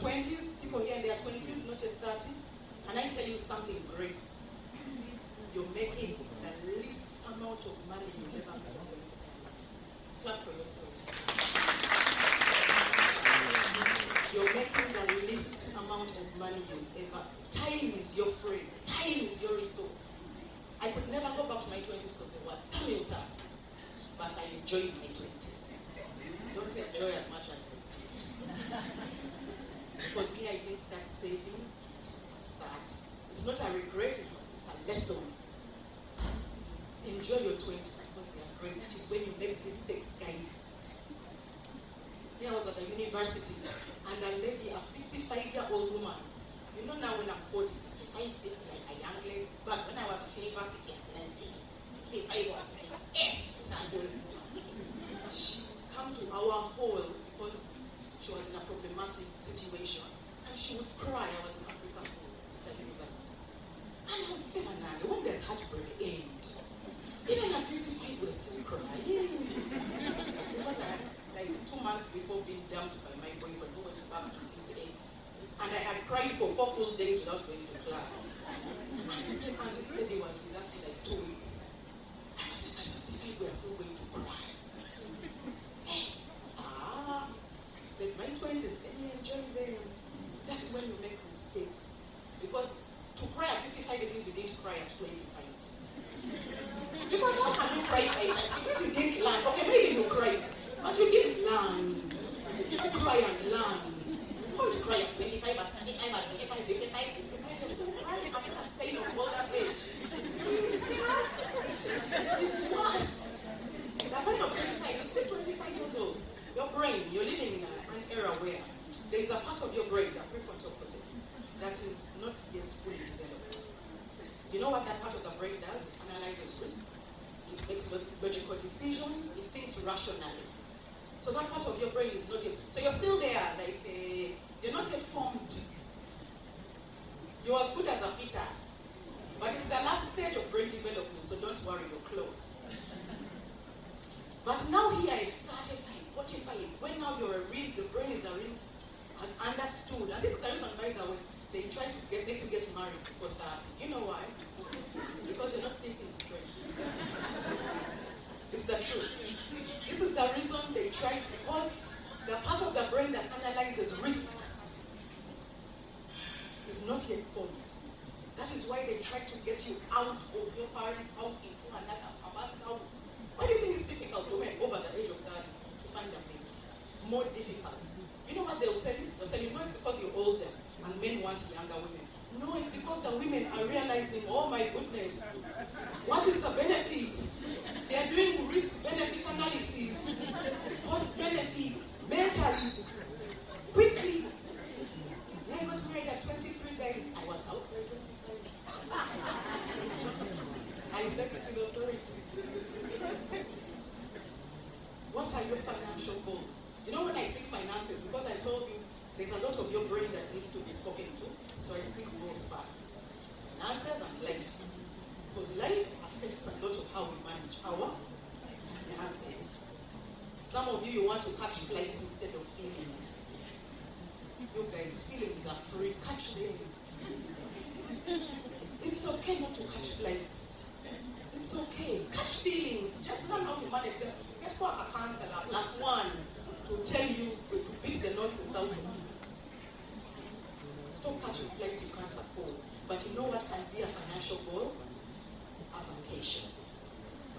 20s, people here in their 20s, not at 30, can I tell you something great? You're making the least amount of money you'll ever make in your entire lives. Clap for yourselves. You're making the least amount of money you'll ever. Time is your friend. Time is your resource. I could never go back to my 20s because they were tumultuous. But I enjoyed my 20s. Don't enjoy as much as they did. Because me, I didn't start saving. It's not a regret, it's a lesson. Enjoy your 20s because they are great. That is when you make mistakes, guys. Me, I was at the university, and a lady, a 55-year-old woman, you know now when I'm 40, 55 seems like a young lady, but when I was at university at 19, 55 was like, it's a good. She came to our hall because she was in a problematic situation, and she would cry. I was in Africa at the university. And I would say, Mananga, when does heartbreak end? Even at 55, we're still crying. Because I had, like 2 months before being dumped by my boyfriend, who went back to his ex. And I had cried for 4 full days without going to class. And I said, and this lady was with us for like 2 weeks. I was like, at 55, we're still going to cry. I said, my 20s, let me enjoy them. That's when you make mistakes. Because to cry at 55 means you didn't cry at 25. Because how can you cry 5 times? Because you didn't learn. Okay, maybe you cried, but you didn't learn. You cry and learn. You want to cry at 25, at 35, at 25, 55, 65, you're still crying at that pain of older age. It's worse. The pain of 25, you're still 25 years old. Your brain, you're living in an era where there is a part of your brain, the prefrontal cortex, that is not yet fully developed. You know what that part of the brain does? It analyzes risks. It makes logical decisions. It thinks rationally. So that part of your brain is not yet. So you're still there, like you're not yet formed. You're as good as a fetus, but it's the last stage of brain development. So don't worry, you're close. But now here, if 35, 45, when now you're a real, the brain is a real, has understood, and this is the reason why they try to make you get married before 30. You know why? Because you're not thinking straight. It's the truth. This is the reason they try to, because the part of the brain that analyzes risk is not yet formed. That is why they try to get you out of your parents' house into another man's house. Why do you think it's difficult for men over the age of 30 to find a mate? More difficult. You know what they'll tell you? They'll tell you, no, it's because you're older and men want younger women. No, it's because the women are realizing, oh my goodness, what is the benefit? They are doing risk-benefit analysis, cost-benefit, mentally, quickly. I got married at 23 days. I was out by 25. I said this with authority. What are your financial goals? You know when I speak finances, because I told you there's a lot of your brain that needs to be spoken to, so I speak both parts, finances and life. Because life affects a lot of how we manage our finances. Some of you want to catch flights instead of feelings. You guys, feelings are free, catch them. It's okay not to catch flights. It's okay. Catch feelings. Just learn how to manage them. Get a counselor +1 to tell you, to beat the nonsense out of you. Stop catching flights you can't afford. But you know what can be a financial goal?